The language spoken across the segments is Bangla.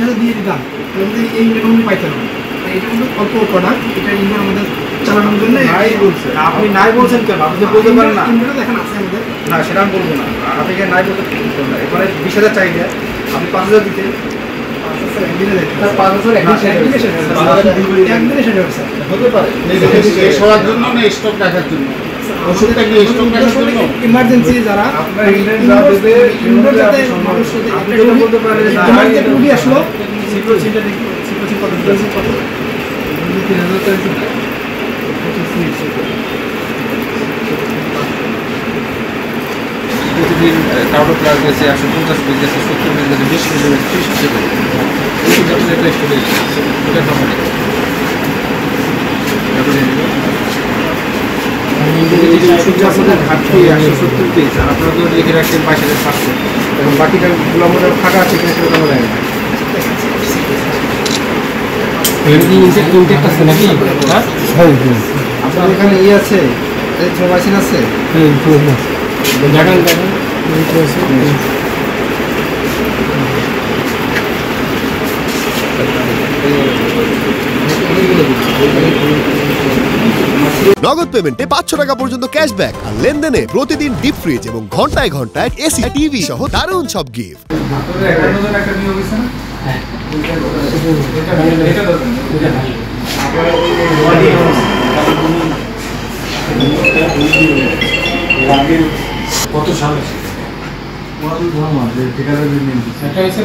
হাজার দিয়ে দিতাম তাহলে এই অ্যাকাউন্টে পাইতেন না। এটা কিন্তু অল্প প্রোডাক্ট, এটা ইন্ডিয়া আমাদের চালানোর জন্য নাই বলছে। আপনি নাই বলছেন কেন? আপনি বলতে পারেন না। ইন্ডিয়াটা দেখেন আছে আমাদের। না সেটা আমি বলবো না, আপনি যে নাই বলতে পারবেন না। এবারে 20,000 চাহিদা, আপনি 5,000 দিতে 5,000 একদিনে দেখেন। 5,000 একদিনে শেষ হয়ে গেছে। হতে পারে শেষ হওয়ার জন্য না স্টক রাখার জন্য? ওষুধটা কি স্টক রাখার জন্য? ইমার্জেন্সি যারা আপনার ইন্ডিয়ান যা দেবে ইন্ডোর ইন্ডিয়াতে যাতে আপনি মানুষ যদি আপনি যেটা বলতে পারেন যে ইমার্জেন্সি রুগী আসলো সিকোচিনটা দেখি, সিকোচিন কত দিতেছে? কত 3,000 টাকা দিতে। প্রতিদিন কাউন্টার প্লাস গেছে 150 পিস গেছে, 70 পিস গেছে, 20 পিস গেছে, 30 পিস গেছে। এই যে আপনার একটা স্টোরে এটা কোম্পানি আপনাদের ঘাটতি 170 পিস, আর আপনারা তো লিখে রাখছেন 22,500। এখন বাকিটাগুলো আমাদের ফাঁকা আছে কিনা সেটা আমরা জানি না। ইনটেক আছে নাকি? হ্যাঁ আপনার এখানে আছে থ্রোমাইসিন আছে? দেখেন দেখেন নগদ পেমেন্টে 500 টাকা পর্যন্ত ক্যাশব্যাক আর লেনদেনে প্রতিদিন ডিপ ফ্রিজ এবং ঘন্টায় ঘন্টায় এসি টিভি সহ দারুণ সব গিফট। একটা নিয়োগ হয়েছে না? কত সালে? এটা হচ্ছে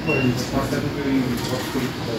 22 সাল 2022 সাল।